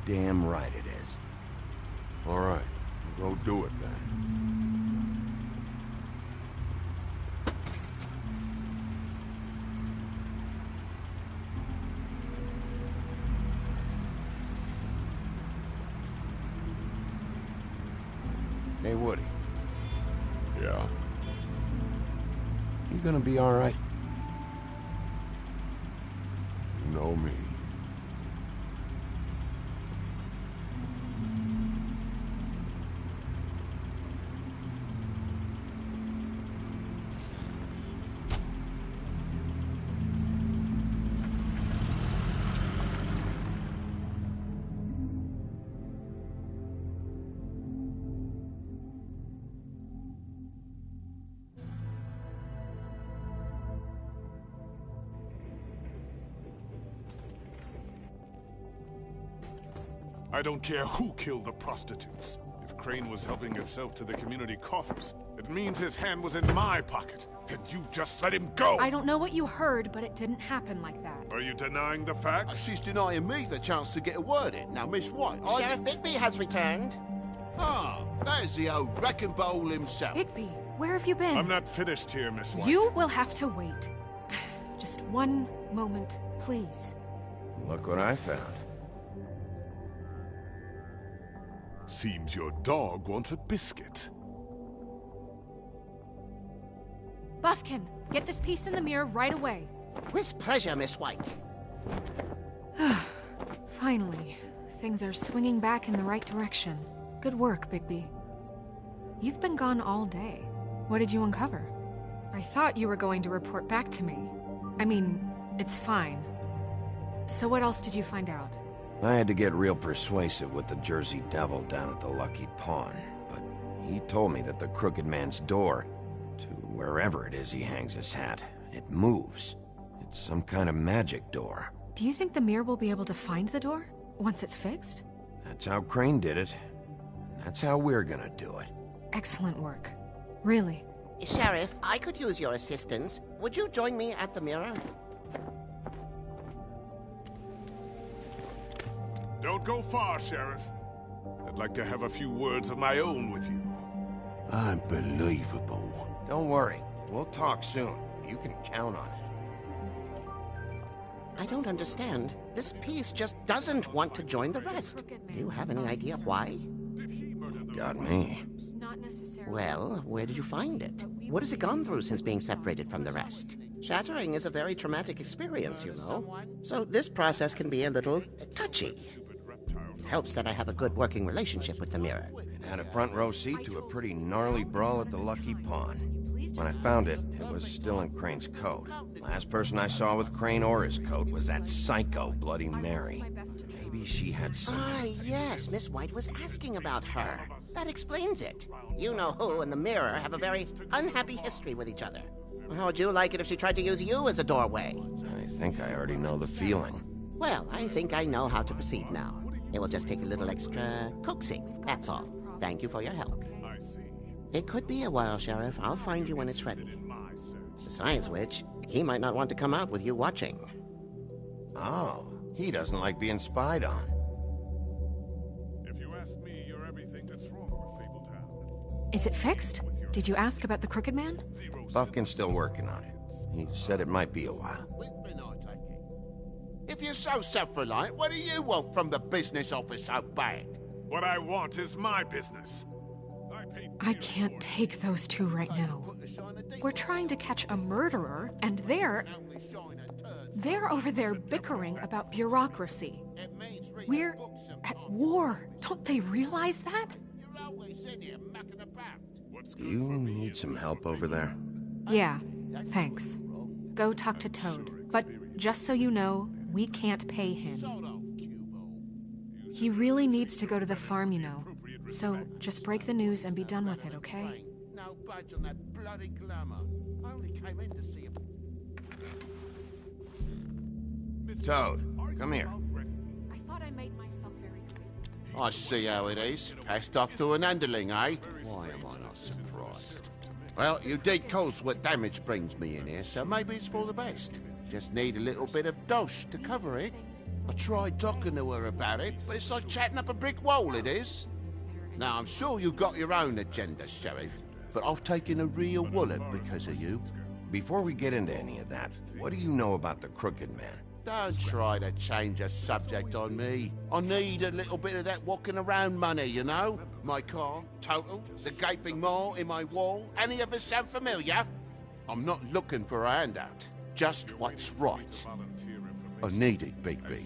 you're damn right it is. All right, go do it then. Hey, Woody. Yeah? You gonna be all right? You know me. I don't care who killed the prostitutes. If Crane was helping himself to the community coffers, it means his hand was in my pocket, and you just let him go! I don't know what you heard, but it didn't happen like that. Are you denying the facts? She's denying me the chance to get a word in. Now, Miss White, Sheriff Bigby has returned. Ah, there's the old wrecking bowl himself. Bigby, where have you been? I'm not finished here, Miss White. You will have to wait. Just one moment, please. Look what I found. Seems your dog wants a biscuit. Buffkin, get this piece in the mirror right away. With pleasure, Miss White. Finally, things are swinging back in the right direction. Good work, Bigby. You've been gone all day. What did you uncover? I thought you were going to report back to me. I mean, it's fine. So what else did you find out? I had to get real persuasive with the Jersey Devil down at the Lucky Pawn, but he told me that the Crooked Man's door, to wherever it is he hangs his hat, it moves. It's some kind of magic door. Do you think the mirror will be able to find the door once it's fixed? That's how Crane did it. That's how we're gonna do it. Excellent work. Really. Sheriff, I could use your assistance. Would you join me at the mirror? Don't go far, Sheriff. I'd like to have a few words of my own with you. Unbelievable. Don't worry. We'll talk soon. You can count on it. I don't understand. This piece just doesn't want to join the rest. Do you have any idea why? Got me. Not necessarily. Well, where did you find it? What has it gone through since being separated from the rest? Shattering is a very traumatic experience, you know. So this process can be a little touchy. It helps that I have a good working relationship with the mirror. It had a front row seat to a pretty gnarly brawl at the Lucky Pawn. When I found it, it was still in Crane's coat. Last person I saw with Crane or his coat was that psycho Bloody Mary. Maybe she had some... Ah, yes, Miss White was asking about her. That explains it. You know who and the mirror have a very unhappy history with each other. How would you like it if she tried to use you as a doorway? I think I already know the feeling. Well, I think I know how to proceed now. It will just take a little extra coaxing, that's all. Thank you for your help. It could be a while, Sheriff. I'll find you when it's ready. Besides which, he might not want to come out with you watching. Oh, he doesn't like being spied on. If you ask me, you're everything that's wrong with Fabletown. Is it fixed? Did you ask about the Crooked Man? Buffkin's still working on it. He said it might be a while. If you're so self-reliant, what do you want from the business office so bad? What I want is my business. I can't take those two right now. We're trying to catch a murderer, and they're over there bickering about bureaucracy. We're at war. Don't they realize that? Do you need some help over there? Yeah, thanks. Go talk to Toad. But just so you know, we can't pay him. He really needs to go to the farm, you know. So just break the news and be done with it, okay? No budge on that bloody glamour. I only came in to see him. Toad, come here. I thought I made myself very clear. I see how it is. Passed off to an underling, eh? Why am I not surprised? Well, you did cause what damage brings me in here, so maybe it's for the best. Just need a little bit of dosh to cover it. I tried talking to her about it, but it's like chatting up a brick wall, it is. Now, I'm sure you've got your own agenda, Sheriff, but I've taken a real wallop because of you. Before we get into any of that, what do you know about the Crooked Man? Don't try to change a subject on me. I need a little bit of that walking around money, you know? My car, total, the gaping maw in my wall. Any of us sound familiar? I'm not looking for a handout, just what's right. I need it, Big B.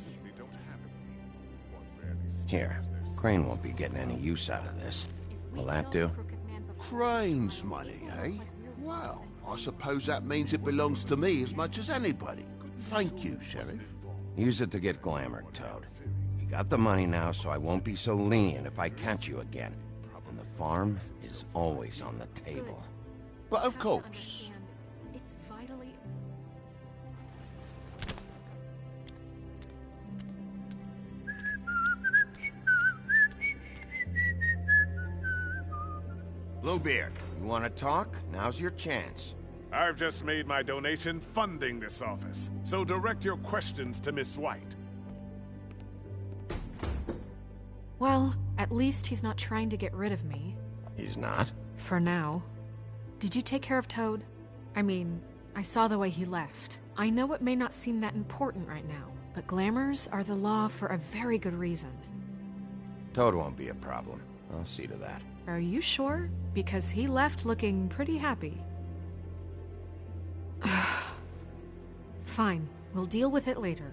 Here, Crane won't be getting any use out of this. Will that do? Crane's money, eh? Well, I suppose that means it belongs to me as much as anybody. Thank you, Sheriff. Use it to get glamored, Toad. You got the money now, so I won't be so lenient if I catch you again. And the farm is always on the table. But of course. It's vitally... Bluebeard, you want to talk? Now's your chance. I've just made my donation funding this office, so direct your questions to Miss White. Well, at least he's not trying to get rid of me. He's not? For now. Did you take care of Toad? I mean, I saw the way he left. I know it may not seem that important right now, but glamours are the law for a very good reason. Toad won't be a problem. I'll see to that. Are you sure? Because he left looking pretty happy. Fine, we'll deal with it later.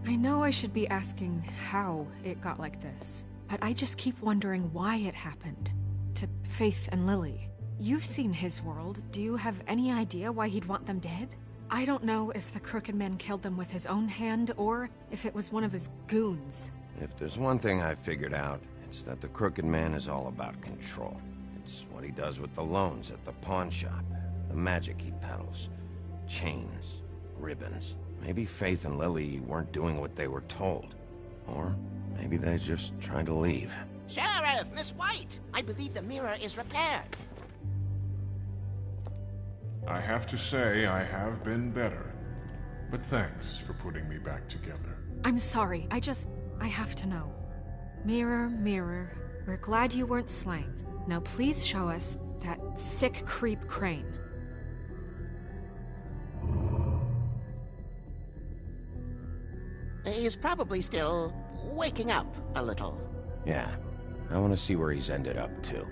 I know I should be asking how it got like this, but I just keep wondering why it happened. To Faith and Lily. You've seen his world. Do you have any idea why he'd want them dead? I don't know if the Crooked Man killed them with his own hand, or if it was one of his goons. If there's one thing I figured out, it's that the Crooked Man is all about control. It's what he does with the loans at the pawn shop, the magic he peddles, chains, ribbons. Maybe Faith and Lily weren't doing what they were told. Or maybe they just tried to leave. Sheriff, Miss White! I believe the mirror is repaired. I have to say I have been better. But thanks for putting me back together. I'm sorry, I have to know. Mirror, mirror, we're glad you weren't slain. Now please show us that sick creep Crane. He's probably still waking up a little. Yeah, I want to see where he's ended up, too.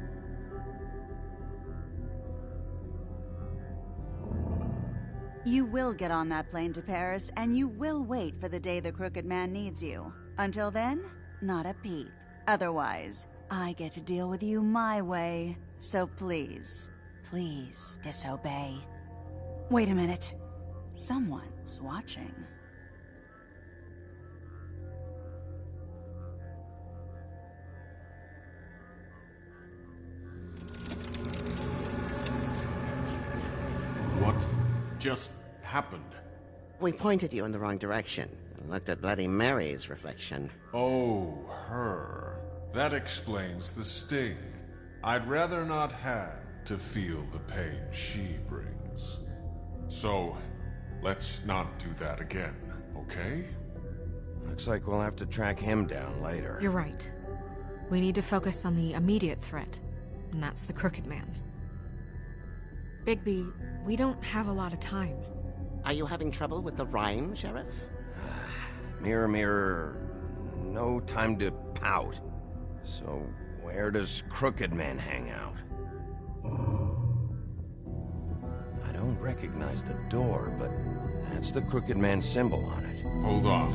You will get on that plane to Paris, and you will wait for the day the Crooked Man needs you. Until then, not a peep. Otherwise, I get to deal with you my way. So please, please disobey. Wait a minute. Someone's watching. What just happened? We pointed you in the wrong direction and looked at Bloody Mary's reflection. Oh, her. That explains the sting. I'd rather not have to feel the pain she brings. So, let's not do that again, okay? Looks like we'll have to track him down later. You're right. We need to focus on the immediate threat, and that's the Crooked Man. Bigby, we don't have a lot of time. Are you having trouble with the rhyme, Sheriff? Mirror, mirror, no time to pout. So, where does Crooked Man hang out? I don't recognize the door, but that's the Crooked Man symbol on it. Hold on.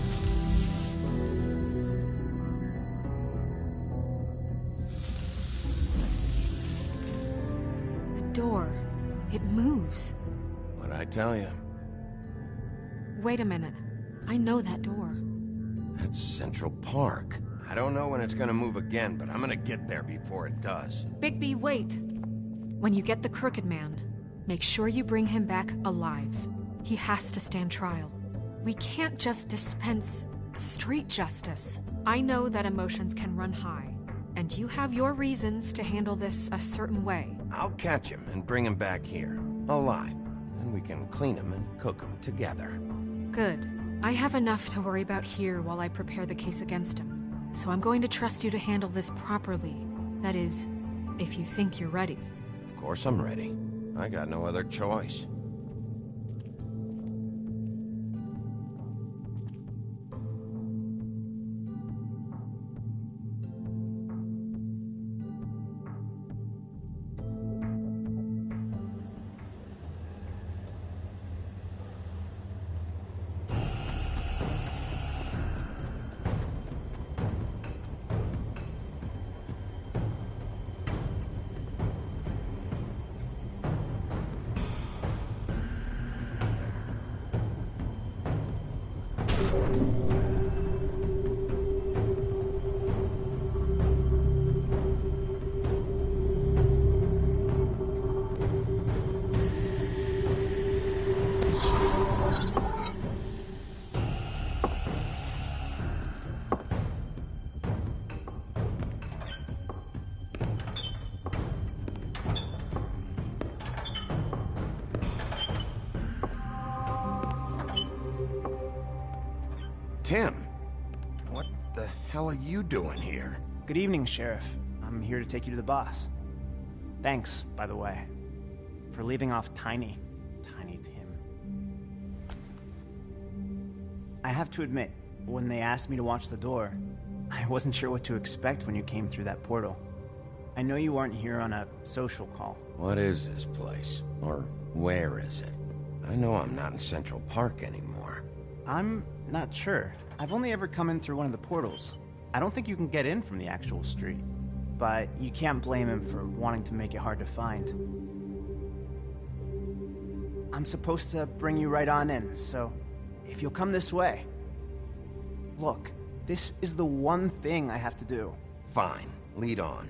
The door. It moves. What'd I tell you? Wait a minute. I know that door. That's Central Park. I don't know when it's gonna move again, but I'm gonna get there before it does. Bigby, wait! When you get the Crooked Man, make sure you bring him back alive. He has to stand trial. We can't just dispense street justice. I know that emotions can run high, and you have your reasons to handle this a certain way. I'll catch him and bring him back here, alive. Then we can clean him and cook him together. Good. I have enough to worry about here while I prepare the case against him. So I'm going to trust you to handle this properly. That is, if you think you're ready. Of course I'm ready. I got no other choice. Tim, what the hell are you doing here? Good evening, Sheriff. I'm here to take you to the boss. Thanks, by the way, for leaving off Tiny Tim. I have to admit, when they asked me to watch the door, I wasn't sure what to expect when you came through that portal. I know you aren't here on a social call. What is this place? Or where is it? I know I'm not in Central Park anymore. I'm not sure. I've only ever come in through one of the portals. I don't think you can get in from the actual street. But you can't blame him for wanting to make it hard to find. I'm supposed to bring you right on in, so if you'll come this way. Look, this is the one thing I have to do. Fine. Lead on.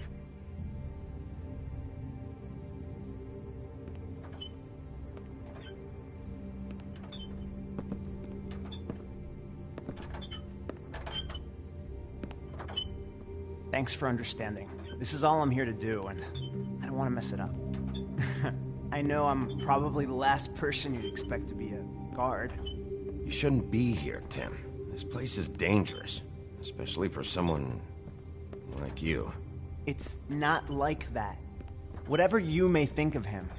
Thanks for understanding. This is all I'm here to do, and I don't want to mess it up. I know I'm probably the last person you'd expect to be a guard. You shouldn't be here, Tim. This place is dangerous, especially for someone like you. It's not like that. Whatever you may think of him,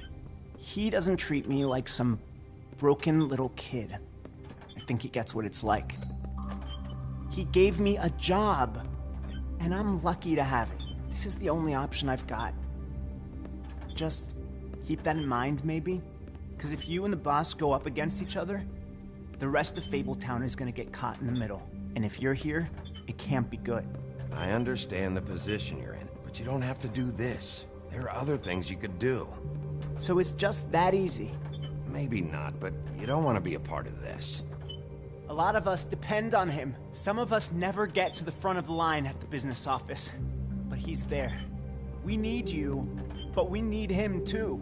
he doesn't treat me like some broken little kid. I think he gets what it's like. He gave me a job, and I'm lucky to have it. This is the only option I've got. Just keep that in mind, maybe? Because if you and the boss go up against each other, the rest of Fabletown is going to get caught in the middle. And if you're here, it can't be good. I understand the position you're in, but you don't have to do this. There are other things you could do. So it's just that easy? Maybe not, but you don't want to be a part of this. A lot of us depend on him. Some of us never get to the front of the line at the business office. But he's there. We need you, but we need him too.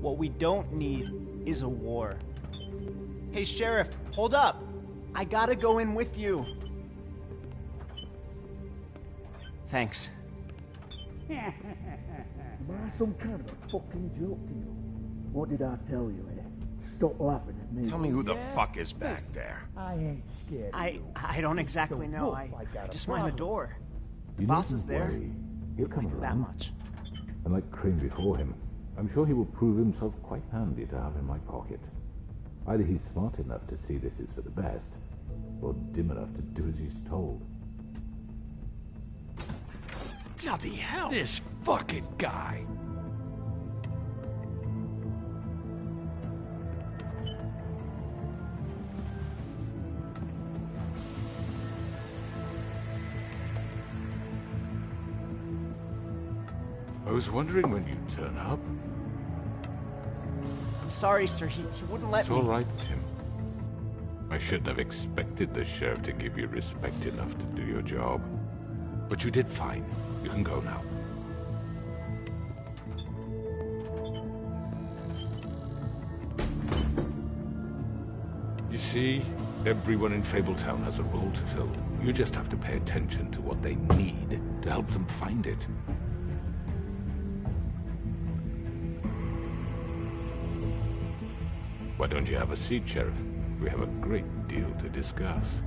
What we don't need is a war. Hey, Sheriff, hold up. I gotta go in with you. Thanks. Am I some kind of a fucking joke to you? What did I tell you, eh? Stop laughing at me. Tell me who the fuck is back there. I ain't scared of you. I don't exactly know. I just mind the door. The You boss is needn't there. worry. He'll come I know that around. much. And like Crane before him, I'm sure he will prove himself quite handy to have in my pocket. Either he's smart enough to see this is for the best, or dim enough to do as he's told. Bloody hell! This fucking guy! I was wondering when you'd turn up. I'm sorry, sir. He wouldn't let It's me. all right, Tim. I shouldn't have expected the sheriff to give you respect enough to do your job. But you did fine. You can go now. You see, everyone in Fabletown has a role to fill. You just have to pay attention to what they need to help them find it. Why don't you have a seat, Sheriff? We have a great deal to discuss.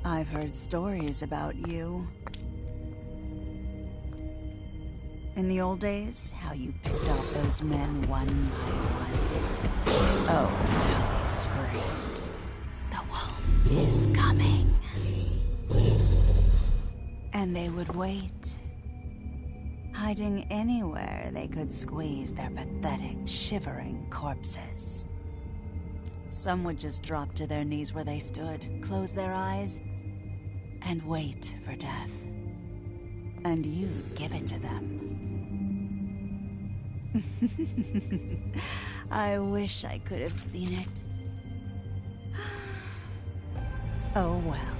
I've heard stories about you. In the old days, how you picked off those men one by one. Oh, how they screamed. The wolf is coming. And they would wait, hiding anywhere they could squeeze their pathetic, shivering corpses. Some would just drop to their knees where they stood, close their eyes, and wait for death. And you'd give it to them. I wish I could have seen it. Oh well.